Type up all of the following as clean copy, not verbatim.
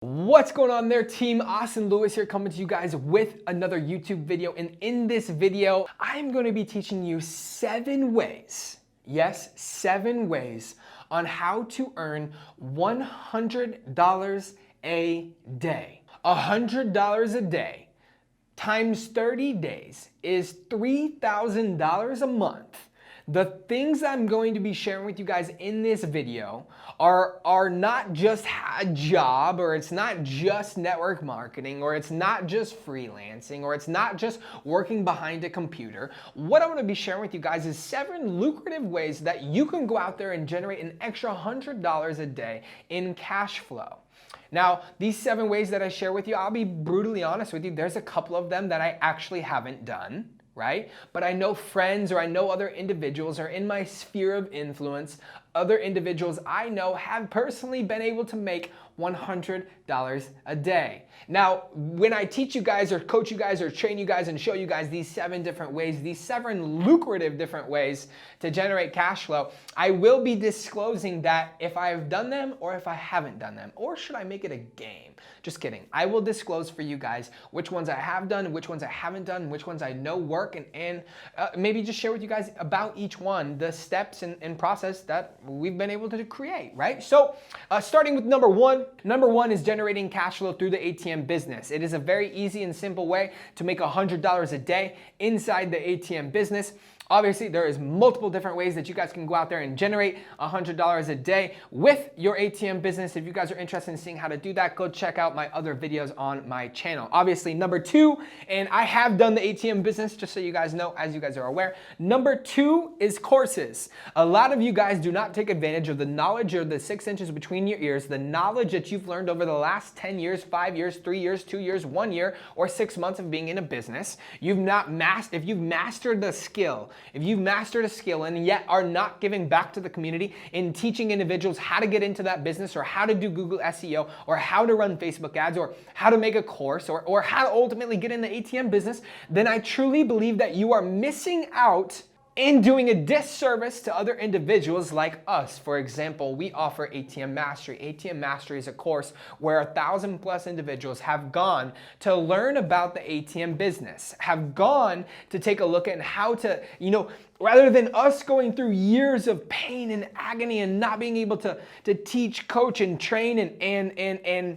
What's going on there, team? Austin Lewis here, coming to you guys with another YouTube video. And in this video, I'm going to be teaching you 7 ways, yes, 7 ways on how to earn $100 a day. $100 a day times 30 days is $3,000 a month. The things I'm going to be sharing with you guys in this video are not just a job, or it's not just network marketing, or it's not just freelancing, or it's not just working behind a computer. What I'm going to be sharing with you guys is 7 lucrative ways that you can go out there and generate an extra $100 a day in cash flow. Now, these 7 ways that I share with you, I'll be brutally honest with you, there's a couple of them that I actually haven't done, right? But I know friends, or I know other individuals, or in my sphere of influence, other individuals I know have personally been able to make $100 a day. Now, when I teach you guys, or coach you guys, or train you guys, and show you guys these 7 different ways, these 7 lucrative different ways to generate cash flow, I will be disclosing that if I've done them or if I haven't done them, or should I make it a game? Just kidding. I will disclose for you guys which ones I have done, which ones I haven't done, which ones I know work, and maybe just share with you guys about each one, the steps and process that we've been able to create, right? So starting with number one is generating cash flow through the ATM business. It is a very easy and simple way to make $100 a day inside the ATM business. Obviously, there is multiple different ways that you guys can go out there and generate $100 a day with your ATM business. If you guys are interested in seeing how to do that, go check out my other videos on my channel. Obviously, number 2, and I have done the ATM business, just so you guys know, as you guys are aware. Number 2 is courses. A lot of you guys do not take advantage of the knowledge, or the 6 inches between your ears, the knowledge that you've learned over the last 10 years, 5 years, 3 years, 2 years, 1 year, or 6 months of being in a business. If you've mastered the skill, if you've mastered a skill and yet are not giving back to the community in teaching individuals how to get into that business, or how to do Google SEO, or how to run Facebook ads, or how to make a course, or how to ultimately get in the ATM business, then I truly believe that you are missing out and doing a disservice to other individuals like us. For example, we offer ATM Mastery. ATM Mastery is a course where 1,000+ individuals have gone to learn about the ATM business, have gone to take a look at how to, rather than us going through years of pain and agony and not being able to teach, coach, and train and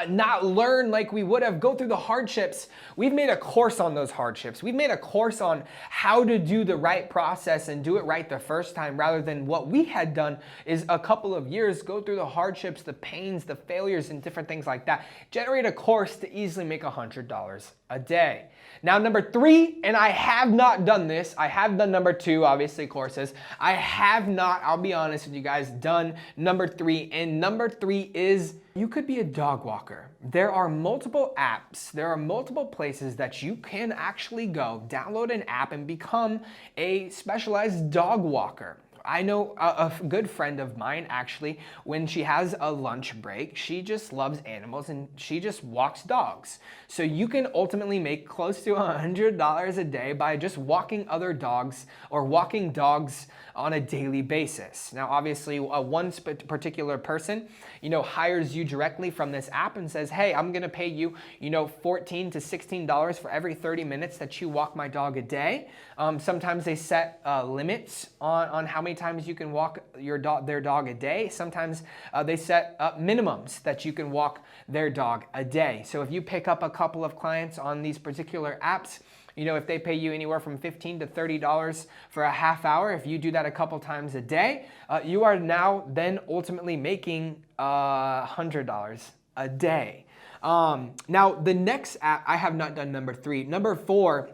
not learn like we would have, go through the hardships. We've made a course on those hardships. We've made a course on how to do the right process and do it right the first time, rather than what we had done is a couple of years, go through the hardships, the pains, the failures, and different things like that. Generate a course to easily make $100 a day. Now, number 3, and I have not done this. I have done number 2, obviously, courses. I have not, I'll be honest with you guys, done number 3. And number 3 is, you could be a dog walker. There are multiple apps, there are multiple places that you can actually go, download an app, and become a specialized dog walker. I know a good friend of mine, actually, when she has a lunch break, she just loves animals and she just walks dogs. So you can ultimately make close to $100 a day by just walking other dogs, or walking dogs on a daily basis. Now, obviously, one particular person, hires you directly from this app and says, hey, I'm gonna pay you, $14 to $16 for every 30 minutes that you walk my dog a day. Sometimes they set limits on how many times you can walk their dog a day. Sometimes they set minimums that you can walk their dog a day. So if you pick up a couple of clients on these particular apps, if they pay you anywhere from $15 to $30 for a half hour, if you do that a couple times a day, you are now then ultimately making $100 a day. Now, the next app, I have not done number 3. Number 4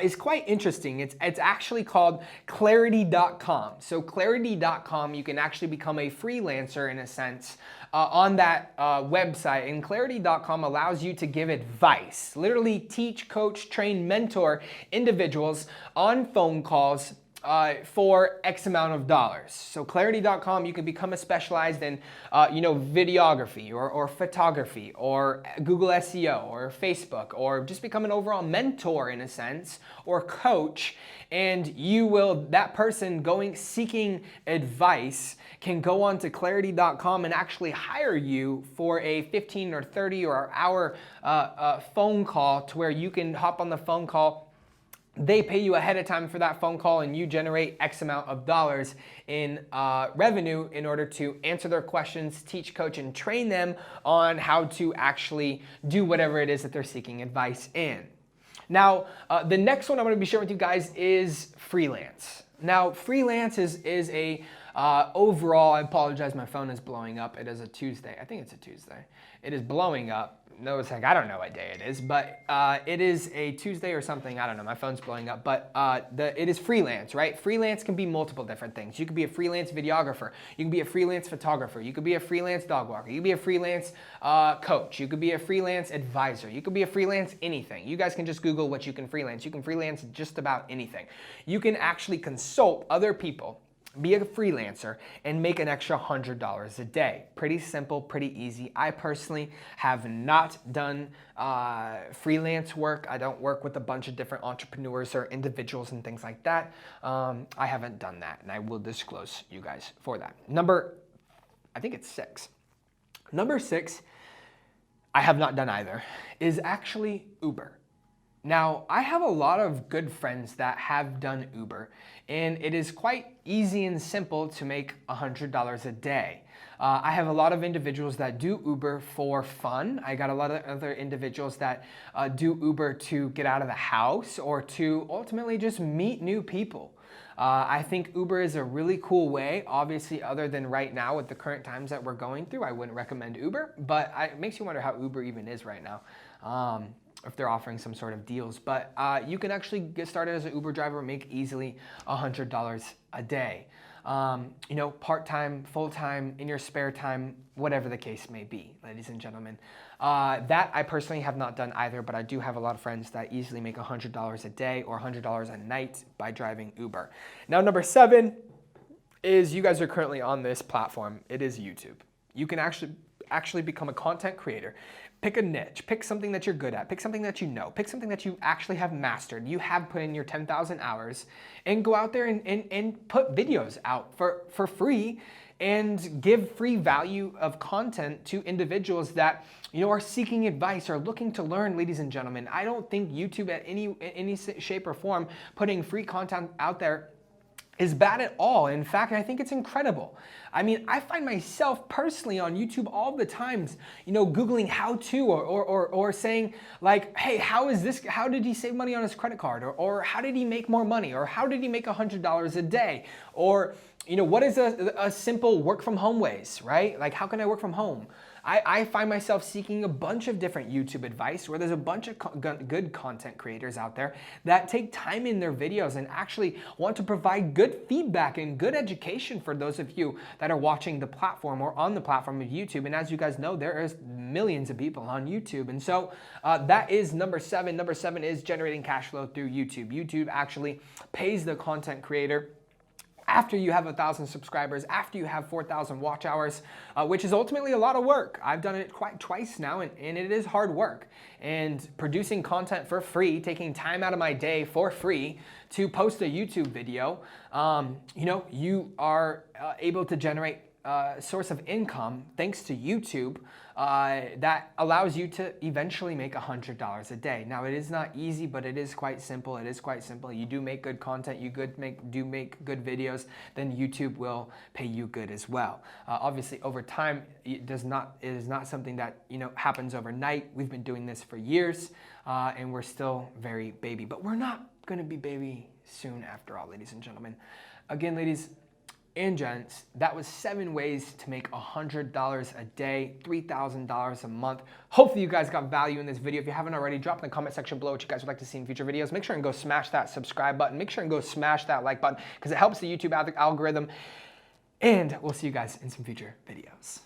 is quite interesting. It's actually called Clarity.com. So Clarity.com, you can actually become a freelancer in a sense on that website. And Clarity.com allows you to give advice, literally teach, coach, train, mentor individuals on phone calls, for X amount of dollars. So clarity.com, you can become a specialized in, videography or photography or Google SEO or Facebook, or just become an overall mentor in a sense, or coach. And that person seeking advice can go on to clarity.com and actually hire you for a 15 or 30 or hour phone call, to where you can hop on the phone call. They pay you ahead of time for that phone call, and you generate X amount of dollars in revenue in order to answer their questions, teach, coach, and train them on how to actually do whatever it is that they're seeking advice in. Now, the next one I'm going to be sharing with you guys is Freelance. Now, Freelance is a overall, I apologize, my phone is blowing up. It is a Tuesday. I think it's a Tuesday. It is blowing up. No, it's like, I don't know what day it is, but it is a Tuesday or something. I don't know. My phone's blowing up, but it is freelance, right? Freelance can be multiple different things. You could be a freelance videographer. You can be a freelance photographer. You could be a freelance dog walker. You could be a freelance coach. You could be a freelance advisor. You could be a freelance anything. You guys can just Google what you can freelance. You can freelance just about anything. You can actually consult other people, be a freelancer, and make an extra $100 a day. Pretty simple, pretty easy. I personally have not done freelance work. I don't work with a bunch of different entrepreneurs or individuals and things like that. I haven't done that, and I will disclose you guys for that. I think it's 6. Number 6, I have not done either, is actually Uber. Now, I have a lot of good friends that have done Uber, and it is quite easy and simple to make $100 a day. I have a lot of individuals that do Uber for fun. I got a lot of other individuals that do Uber to get out of the house, or to ultimately just meet new people. I think Uber is a really cool way. Obviously, other than right now with the current times that we're going through, I wouldn't recommend Uber, but it makes you wonder how Uber even is right now. If they're offering some sort of deals. But you can actually get started as an Uber driver and make easily $100 a day. Part-time, full-time, in your spare time, whatever the case may be, ladies and gentlemen. That I personally have not done either, but I do have a lot of friends that easily make $100 a day or $100 a night by driving Uber. Now, number 7 is, you guys are currently on this platform. It is YouTube. You can actually become a content creator. Pick a niche, pick something that you're good at, pick something that you know, pick something that you actually have mastered. You have put in your 10,000 hours, and go out there and put videos out for free, and give free value of content to individuals that are seeking advice or looking to learn, ladies and gentlemen. I don't think YouTube at any shape or form putting free content out there is bad at all. In fact, I think it's incredible. I mean, I find myself personally on YouTube all the times, Googling how to, or saying like, hey, how did he save money on his credit card? Or how did he make more money? Or how did he make $100 a day? Or, what is a simple work from home ways, right? Like, how can I work from home? I find myself seeking a bunch of different YouTube advice, where there's a bunch of good content creators out there that take time in their videos and actually want to provide good feedback and good education for those of you that are watching the platform or on the platform of YouTube. And as you guys know, there is millions of people on YouTube. And so that is number 7. Number 7 is generating cash flow through YouTube. YouTube actually pays the content creator after you have 1,000 subscribers, after you have 4,000 watch hours, which is ultimately a lot of work. I've done it twice now, and it is hard work. And producing content for free, taking time out of my day for free to post a YouTube video, you are able to generate a source of income thanks to YouTube that allows you to eventually make $100 a day. Now, it is not easy, but it is quite simple. It is quite simple. You do make good content, you do make good videos, then YouTube will pay you good as well. Obviously, over time, it is not something that happens overnight. We've been doing this for years, and we're still very baby, but we're not going to be baby soon after all, ladies and gentlemen. Again, ladies and gents, that was 7 ways to make $100 a day, $3,000 a month. Hopefully you guys got value in this video. If you haven't already, drop in the comment section below what you guys would like to see in future videos. Make sure and go smash that subscribe button. Make sure and go smash that like button, because it helps the YouTube algorithm. And we'll see you guys in some future videos.